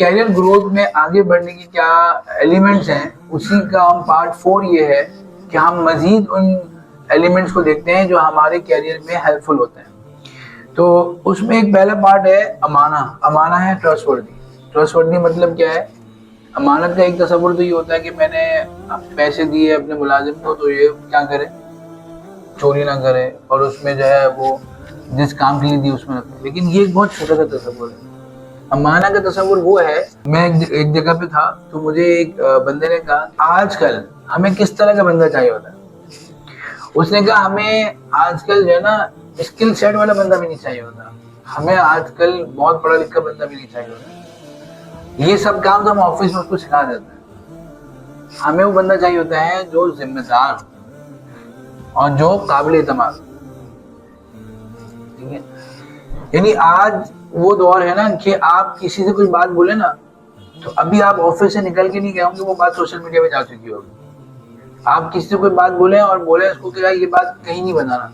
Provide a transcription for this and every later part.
Career growth में आगे बढ़ने की क्या एलिमेंट्स हैं, उसी का हम पार्ट 4 ये है कि हम मजीद उन एलिमेंट्स को देखते हैं जो हमारे कैरियर में हेल्पफुल होते हैं। तो उसमें एक पहला पार्ट है अमाना। अमाना है ट्रस्टवर्दी। ट्रस्टवर्दी मतलब क्या है? अमानत का एक तस्वुर तो ये होता है कि मैंने पैसे दिए अपने मुलाजिम को, तो ये क्या करे, चोरी ना करे, और उसमें जो है वो जिस काम के लिए दी उसमें रखे। लेकिन ये एक बहुत छोटा सा तस्वुर है। अमाना का तस्वुर वो है, मैं एक जगह पे था तो मुझे एक बंदे ने कहा आजकल हमें किस तरह का बंदा चाहिए होता है। उसने कहा हमें आजकल जो है ना स्किल सेट वाला बंदा भी नहीं चाहिए होता, हमें आजकल बहुत पढ़ा लिखा बंदा भी नहीं चाहिए होता। ये सब काम तो हम ऑफिस में उसको सिखा देते हैं। हमें वो बंदा चाहिए होता है जो जिम्मेदार हो और जो काबिल एतमाद। ठीक है, यानी आज वो दौर है ना कि आप किसी से कोई बात बोले ना, तो अभी आप ऑफिस से निकल के नहीं गए होंगे, वो बात सोशल मीडिया पे जा चुकी होगी। आप किसी से कोई बात बोले और बोले उसको क्या ये बात कहीं नहीं बताना,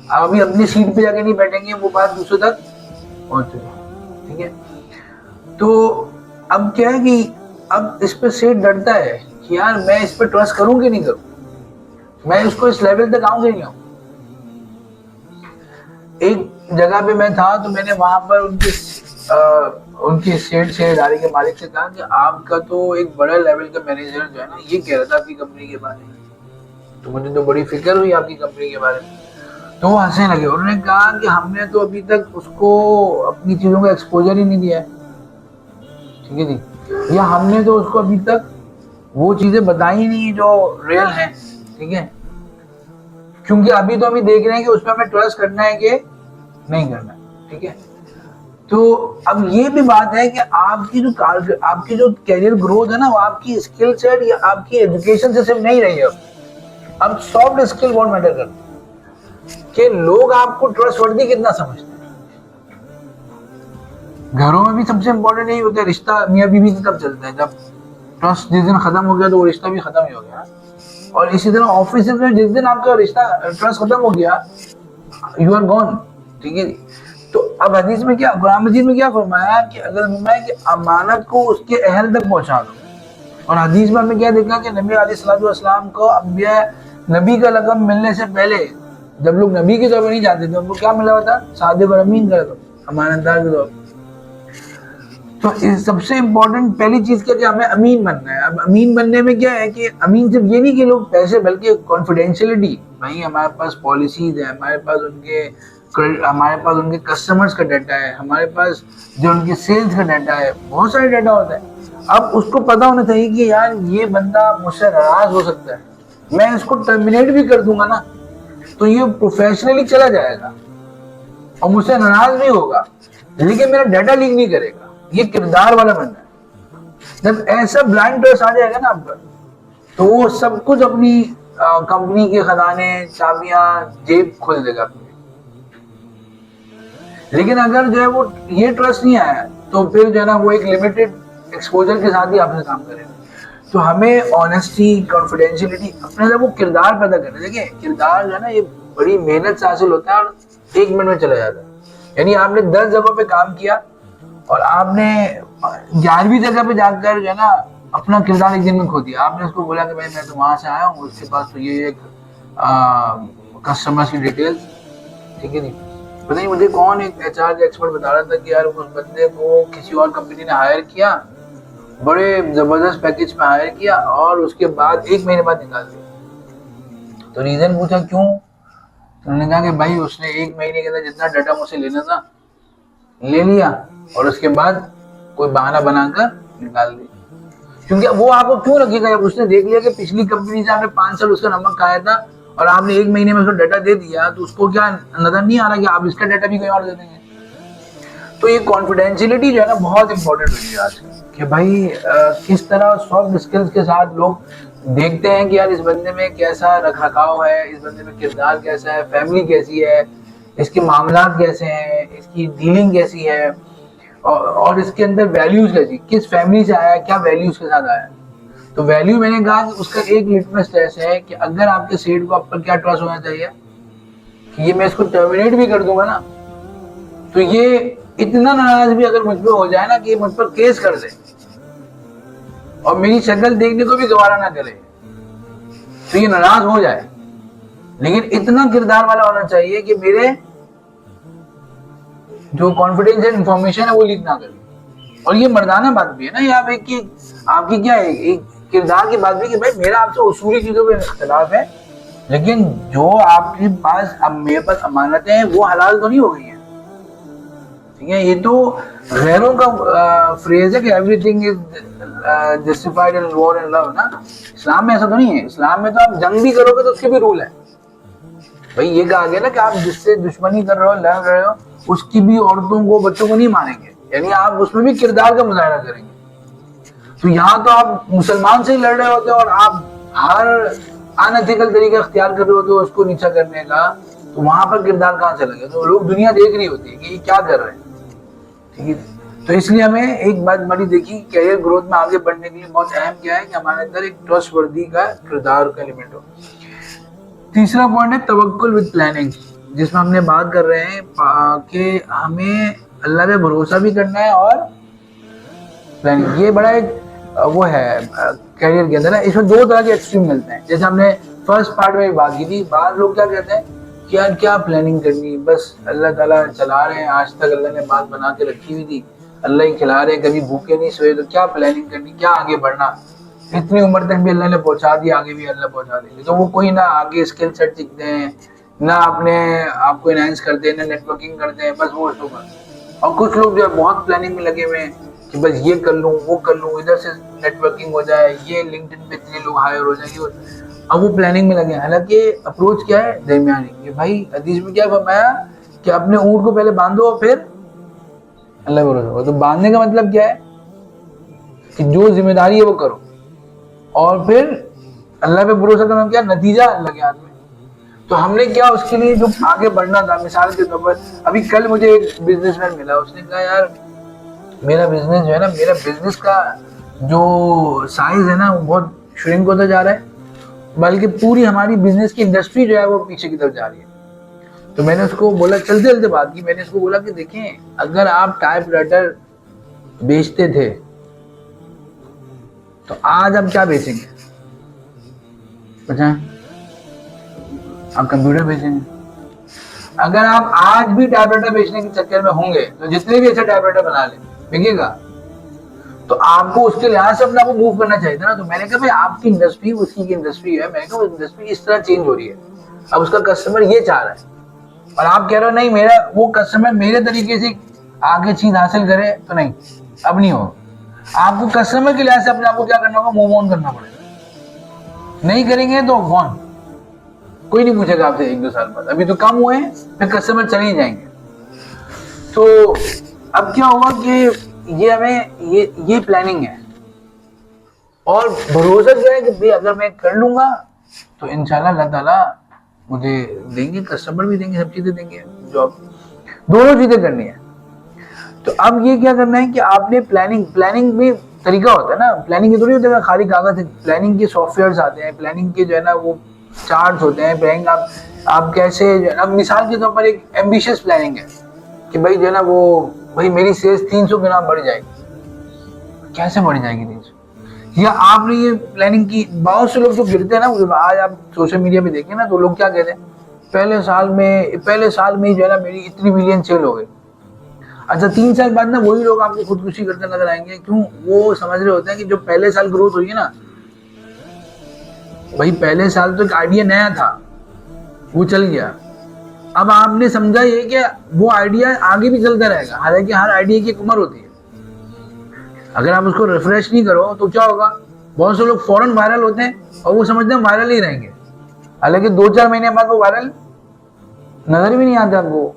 आप अभी अपनी सीट पे जाके नहीं बैठेंगे, वो बात दूसरों तक पहुंच चुकी। ठीक है, तो अब क्या है कि अब इस पे सेठ डरता है कि यार मैं इस पे ट्रस्ट करूं कि नहीं करूं, मैं उसको इस लेवल तक आऊं कि नहीं आऊं। एक जगह पे मैं था तो मैंने वहां पर उनकी शेयरधारी के मालिक से कहा कि आपका तो एक बड़ा लेवल का मैनेजर जो है ना ये कह रहा था आपकी कंपनी के बारे में, तो मुझे तो बड़ी फिक्र हुई आपकी कंपनी के बारे में। तो वो हंसने लगे। उन्होंने कहा कि हमने तो अभी तक उसको अपनी चीजों का एक्सपोजर ही नहीं दिया है। ठीक है जी, या हमने तो उसको अभी तक वो चीजें बताई नहीं जो रियल है। ठीक है, क्योंकि अभी तो हम देख रहे हैं कि उसमें हमें ट्रस्ट करना है कि नहीं करना। ठीक है, तो अब ये भी बात है कि आपकी जो कैरियर ग्रोथ है ना, वो आपकी स्किल सेट या आपकी एजुकेशन से सिर्फ नहीं रही है। अब सॉफ्ट स्किल बहुत मैटर करती है कि लोग आपको ट्रस्टवर्दी कितना समझते हैं। घरों में भी सबसे इंपॉर्टेंट यही होता है, रिश्ता मियाँ बीवी से कब चलता है, जब ट्रस्ट जिस दिन खत्म हो गया तो वो रिश्ता भी खत्म ही हो गया। और इसी तरह ऑफिस में जिस दिन आपका रिश्ता ट्रस्ट खत्म हो गया, यू आर गॉन। ठीक है, तो अब हदीस में क्या, कुरान मजीद में क्या फरमाया कि अगर फरमाया कि अमानत को उसके अहल तक पहुंचा दो। और हदीस में हमने क्या देखा कि नबी अलैहिस्सलाम को अंबिया नबी का लक़ब मिलने से पहले जब लोग नबी के तौर पर नहीं जानते थे, उनको क्या मिला था? सादिक और अमीन का लक़ब, अमानतदार के तौर पर। तो सबसे इम्पोर्टेंट पहली चीज क्या कि हमें अमीन बनना है। अब अमीन बनने में क्या है कि अमीन सिर्फ ये नहीं कि लोग पैसे, बल्कि कॉन्फिडेंशियलिटी। भाई हमारे पास पॉलिसीज है, हमारे पास उनके कस्टमर्स का डाटा है, हमारे पास जो उनके सेल्स का डाटा है, बहुत सारे डाटा होता है। अब उसको पता होना चाहिए कि यार ये बंदा मुझसे नाराज हो सकता है, मैं इसको टर्मिनेट भी कर दूंगा ना तो ये प्रोफेशनली चला जाएगा और मुझसे नाराज भी होगा, लेकिन मेरा डाटा लीक नहीं करेगा। ये किरदार वाला बंदा है। जब ऐसा ब्लाइंड ट्रस्ट आ जाएगा ना आप पर, तो वो सब कुछ अपनी कंपनी के खजाने, चाबियां, जेब खोल देगा अपनी। लेकिन अगर जो है वो ये ट्रस्ट नहीं आया तो फिर जो है ना वो एक लिमिटेड एक्सपोजर के साथ ही आपसे काम करेगा। तो हमें ऑनेस्टी, कॉन्फिडेंशियलिटी, अपने वो किरदार पैदा करना। देखिए किरदार जो है ना ये बड़ी मेहनत से हासिल होता है और 1 मिनट में चला जाता है। यानी आपने 10 जगहों पे काम किया और आपने 11वीं जगह पे जाकर जो है ना अपना किरदार 1 दिन में खो दिया। आपने उसको बोला कि भाई मैं तो वहां से आया हूँ, उसके पास तो ये एक कस्टमर्स की डिटेल्स। ठीक है नहीं, पता नहीं मुझे कौन एक HR एक्सपर्ट बता रहा था कि यार उस बंदे को किसी और कंपनी ने हायर किया, बड़े जबरदस्त पैकेज में हायर किया और उसके बाद 1 महीने बाद निकाल दिया। तो रीजन पूछा क्यों, तो उन्होंने कहा कि भाई उसने 1 महीने के अंदर जितना डाटा मुझसे लेना था ले लिया और उसके बाद कोई बहाना बनाकर निकाल दिया। क्योंकि वो आपको क्यों रखेगा जब उसने देख लिया कि पिछली कंपनी से आपने 5 साल उसका नमक खाया था और आपने 1 महीने में उसको डाटा दे दिया, तो उसको क्या नजर नहीं आ रहा कि आप इसका डाटा भी कहीं और दे देंगे। तो ये कॉन्फिडेंशियलिटी जो है ना बहुत इंपॉर्टेंट हुई है आज कि भाई किस तरह सॉफ्ट स्किल्स के साथ लोग देखते हैं कि यार इस बंदे में कैसा रखरखाव है, इस बंदे में किरदार कैसा है, फैमिली कैसी है, इसके मामलात कैसे हैं, इसकी डीलिंग कैसी है और इसके अंदर वैल्यूज कैसी, किस फैमिली से आया, क्या वैल्यूज के साथ आया। तो वैल्यू मैंने कहा कि उसका एक लिटमस टेस्ट है कि अगर आपके सेठ को आप पर क्या ट्रस्ट होना चाहिए कि ये मैं इसको टर्मिनेट भी कर दूंगा ना तो ये इतना नाराज भी अगर मुझ पर हो जाए ना कि मुझ पर केस कर दे और मेरी शक्ल देखने को भी गवारा ना करे, तो ये नाराज हो जाए, लेकिन इतना किरदार वाला होना चाहिए कि मेरे जो कॉन्फिडेंशियल इंफॉर्मेशन है वो लीक ना करे। और ये मर्दाना बात भी है ना, ये आप एक की आपकी क्या है, एक किरदार की बात भी कि भाई मेरा आपसे उसूली चीजों पे इख्तिलाफ है, लेकिन जो आपके पास अब मेरे पास अमानतें हैं वो हलाल तो नहीं हो गई है, ठीक है। ये तो गैरों का फ्रेज है कि everything is justified in war and love ना। इस्लाम में ऐसा तो नहीं है। इस्लाम में तो आप जंग भी करोगे तो उसके भी रूल है। भाई ये कहा गया ना कि आप जिससे दुश्मनी कर रहे हो, लड़ रहे हो, उसकी भी औरतों को, बच्चों को नहीं मारेंगे, यानी आप उसमें भी किरदार का मुजाहरा करेंगे। तो यहाँ तो आप मुसलमान से ही लड़ रहे होते हो और आप हर अनएथिकल तरीका इख्तियार कर रहे होते हो उसको नीचा करने का, तो वहां पर किरदार कहाँ से लगे? तो लोग, दुनिया देख रही होती है कि ये क्या कर रहे हैं, ठीक है। तो इसलिए हमें एक बात बड़ी देखी, कैरियर ग्रोथ में आगे बढ़ने के लिए बहुत अहम क्या है कि हमारे अंदर एक ट्रस्टवर्दी का किरदार का एलिमेंट हो। तीसरा पॉइंट है तवक्कुल विद प्लानिंग, जिसमें हमने बात कर रहे हैं कि हमें अल्लाह पे भरोसा भी करना है और प्लानिंग। ये बड़ा एक वो है कैरियर के अंदर, इसमें दो तरह के एक्सट्रीम मिलते हैं। जैसे हमने फर्स्ट पार्ट में बात की थी, बाद लोग क्या कहते हैं कि यार क्या प्लानिंग करनी, बस अल्लाह ताला चला रहे हैं, आज तक अल्लाह ने बात बना के रखी हुई थी, अल्लाह ही खिला रहे हैं, कभी भूखे नहीं सोए, तो क्या प्लानिंग करनी, क्या आगे बढ़ना, इतनी उम्र तक भी अल्लाह ने पहुंचा दिया, आगे भी अल्लाह पहुंचा देंगे। तो वो कोई ना आगे स्किल सेट सीखते हैं, ना अपने आपको इनहांस करते हैं, ना नेटवर्किंग करते हैं, बस वो और कुछ लोग जो है बहुत प्लानिंग में लगे हुए हैं कि बस ये कर लूँ, वो कर लूँ, इधर से नेटवर्किंग हो जाए, ये लिंक्डइन पे इतने लोग हायर हो जाएंगे, अब वो प्लानिंग में लगे। हालांकि अप्रोच क्या है? दरमियानी। कि भाई हदीस में क्या फरमाया कि अपने ऊंट को पहले बांधो और फिर अल्लाह भरोसा करो। तो बांधने का मतलब क्या है कि जो जिम्मेदारी है वो करो और फिर अल्लाह पे भरोसा करना, क्या नतीजा अल्लाह के हाथ में। तो हमने क्या उसके लिए जो आगे बढ़ना था, मिसाल के तौर पर अभी कल मुझे एक बिजनेसमैन मिला, उसने कहा यार मेरा बिजनेस जो है ना, मेरा बिजनेस का जो साइज है ना वो बहुत श्रिंक होता जा रहा है, बल्कि पूरी हमारी बिजनेस की इंडस्ट्री जो है वो पीछे की तरफ जा रही है। तो मैंने उसको बोला, चलते चलते बात की, मैंने उसको बोला कि देखें, अगर आप टाइपराइटर बेचते थे तो आज आप क्या बेचेंगे? बताएं, आप कंप्यूटर बेचेंगे। अगर आप आज भी टाइपराइटर बेचने के चक्कर में होंगे तो जितने भी अच्छा टाइपराइटर बना ले बिकेगा, तो आपको उसके लिहाज से अपने आप को मूव करना चाहिए था ना। तो मैंने कहा भाई आपकी इंडस्ट्री उसकी की इंडस्ट्री है, मैंने कहा वो इंडस्ट्री इस तरह चेंज हो रही है, अब उसका कस्टमर ये चाह रहा है और आप कह रहे हो नहीं मेरा वो कस्टमर मेरे तरीके से आगे चीज हासिल करे, तो नहीं, अब नहीं हो। आपको कस्टमर के लिहाज से अपने आप को क्या करना होगा? मूव ऑन करना पड़ेगा। नहीं करेंगे तो गॉन, कोई नहीं पूछेगा आपसे 1-2 साल बाद। अभी तो कम हुए हैं, फिर कस्टमर चले ही जाएंगे। तो अब क्या हुआ कि ये हमें ये प्लानिंग है और भरोसा क्या है कि भाई अगर मैं कर लूंगा तो इंशाल्लाह अल्लाह ताला मुझे देंगे, कस्टमर भी देंगे, सब चीजें देंगे, जॉब, दोनों चीजें करनी है। तो अब ये क्या करना है कि आपने प्लानिंग में तरीका होता है ना, प्लानिंग थोड़ी होता है खाली कागज है, प्लानिंग के सॉफ्टवेयर आते हैं, प्लानिंग के जो है ना वो चार्ट होते हैं, प्लानिंग आप कैसे, अब मिसाल के तौर पर एक एम्बिशियस प्लानिंग है कि भाई जो है ना वो भाई मेरी सेल्स 300 गुना बढ़ जाएगी। कैसे बढ़ जाएगी 300? या आपने ये प्लानिंग की, बहुत से लोग जो गिरते हैं ना, आज आप सोशल मीडिया पे देखें ना तो लोग क्या कहते हैं, पहले साल में ही जो है ना मेरी इतनी मिलियन सेल हो गई। अच्छा 3 साल बाद ना वही लोग आपको खुदकुशी करते नजर आएंगे। क्यों? वो समझ रहे होते हैं कि जो पहले साल ग्रोथ हुई है ना, भाई पहले साल तो एक आइडिया नया था, वो चल गया, अब आपने समझा ये कि वो आइडिया आगे भी चलता रहेगा। हालांकि हर आइडिया की एक उम्र होती है, अगर आप उसको रिफ्रेश नहीं करो तो क्या होगा? बहुत से लोग फौरन वायरल होते हैं और वो समझते हैं वायरल ही रहेंगे, हालांकि 2-4 महीने बाद वो वायरल नजर भी नहीं आता आपको।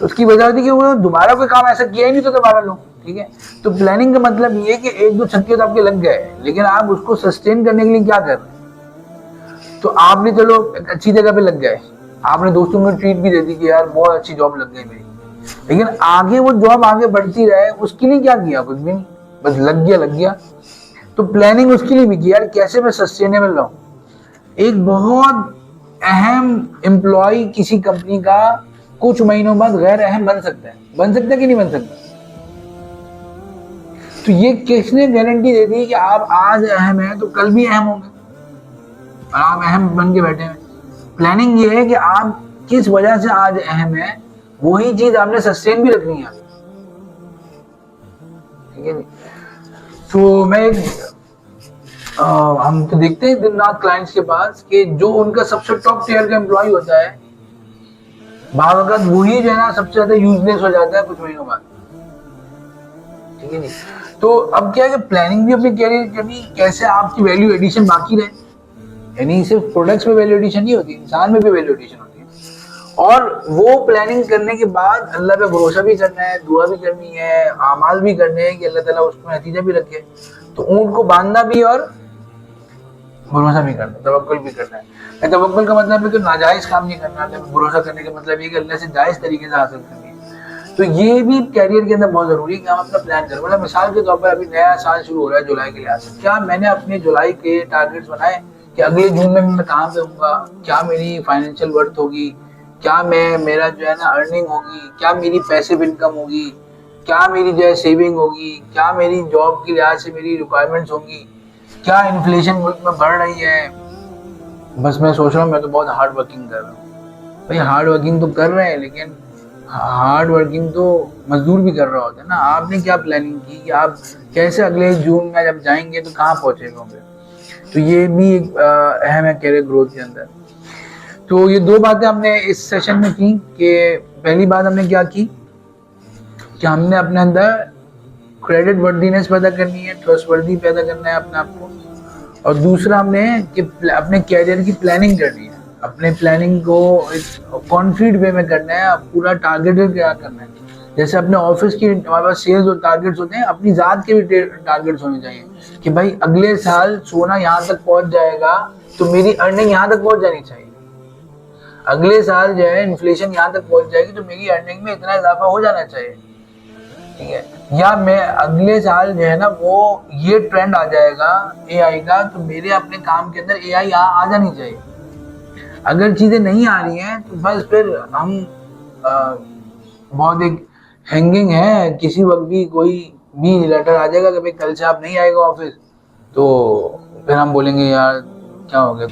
तो उसकी वजह होती है कि वो दोबारा कोई काम ऐसा किया ही नहीं तो वायरल हो, ठीक है। तो प्लानिंग का मतलब ये है कि 1-2 छक्के तो आपके लग गए, लेकिन आप उसको सस्टेन करने के लिए क्या कर रहे हैं? तो आपने चलो अच्छी जगह पे लग गए, आपने दोस्तों को ट्रीट भी दे दी कि यार बहुत अच्छी जॉब लग गई मेरी, लेकिन आगे वो जॉब आगे बढ़ती रहे उसके लिए क्या किया? कुछ भी नहीं, बस लग गया। तो प्लानिंग उसके लिए भी की यार कैसे मैं सस्टेनेबल रहूं। एक बहुत अहम एम्प्लॉय किसी कंपनी का कुछ महीनों बाद गैर अहम बन सकता है कि नहीं बन सकता? तो ये किसने गारंटी दे दी कि आप आज अहम है तो कल भी अहम होंगे और आप अहम बन के बैठे हैं? प्लानिंग ये है कि आप किस वजह से आज अहम है वही चीज आपने सस्टेन भी रखनी है, ठीक है? तो मैं हम तो देखते हैं दिन रात क्लाइंट्स के पास कि जो उनका सबसे टॉप टियर का एम्प्लॉय होता है बाद वक्त वही जो है ना सबसे ज्यादा यूजलेस हो जाता है कुछ महीनों बाद, ठीक है? तो अब क्या है कि प्लानिंग भी अपनी कैरियर करनी कैसे आपकी वैल्यू एडिशन बाकी रहे, यानी सिर्फ प्रोडक्ट्स में वैल्यू एडिशन नहीं होती, इंसान में भी वैल्यू एडिशन होती है। और वो प्लानिंग करने के बाद अल्लाह पे भरोसा भी करना है, दुआ भी करनी है, आमाल भी करने हैं कि अल्लाह ताला उसको नतीजा भी रखे। तो ऊंट को बांधना भी और भरोसा भी करना, तवक्कुल भी करना है। तवक्कुल का मतलब है कि नाजायज काम नहीं करना, भरोसा करने का मतलब ये कि अल्लाह से जायज तरीके से हासिल करनी है। तो ये भी कैरियर के अंदर बहुत जरूरी है कि हम अपना प्लान करें। मतलब मिसाल के तौर पर अभी नया साल शुरू हो रहा है जुलाई के लिहाज से, क्या मैंने अपने जुलाई के टारगेट्स बनाए कि अगले जून में मैं कहाँ पे हूँगा, क्या मेरी फाइनेंशियल वर्थ होगी, क्या मेरा जो है ना अर्निंग होगी, क्या मेरी पैसिव इनकम होगी, क्या मेरी जो है सेविंग होगी, क्या मेरी जॉब के लिहाज से मेरी रिक्वायरमेंट्स होंगी, क्या इन्फ्लेशन मुल्क में बढ़ रही है। बस मैं सोच रहा हूँ मैं तो बहुत हार्ड वर्किंग कर रहा हूँ। भाई हार्ड वर्किंग तो कर रहे हैं लेकिन हार्ड वर्किंग तो मजदूर भी कर रहा होता है ना। आपने क्या प्लानिंग की कि आप कैसे अगले जून में जब जाएंगे तो कहाँ पहुंचेंगे होंगे? तो ये भी एक अहम है कैरियर ग्रोथ के अंदर। तो ये दो बातें हमने इस सेशन में की कि पहली बात हमने क्या की कि हमने अपने अंदर क्रेडिट वर्दीनेस पैदा करनी है, ट्रस्ट वर्दी पैदा करना है अपने आप को, और दूसरा हमने कि अपने कैरियर की प्लानिंग करनी है, अपने प्लानिंग को एक कॉन्क्रीट वे में करना है, पूरा टारगेटेड क्या करना है। जैसे अपने ऑफिस की हमारे पास सेल्स और टारगेट्स होते हैं, अपनी जात के भी टारगेट्स होने चाहिए कि भाई अगले साल सोना यहाँ तक पहुंच जाएगा तो मेरी अर्निंग यहाँ तक पहुंच जानी चाहिए। अगले साल जो है इन्फ्लेशन यहाँ तक पहुंच जाएगी तो मेरी अर्निंग में इतना इजाफा हो जाना चाहिए, ठीक है? या मैं अगले साल जो है ना वो ये ट्रेंड आ जाएगा एआई का तो मेरे अपने काम के अंदर एआई आ जानी चाहिए। अगर चीजें नहीं आ रही हैं तो बस फिर हम बहुत एक हैंगिंग है, किसी वक्त भी कोई भी लेटर आ जाएगा कि भाई कल से आप नहीं आएगा ऑफिस, तो फिर हम बोलेंगे यार क्या हो गया।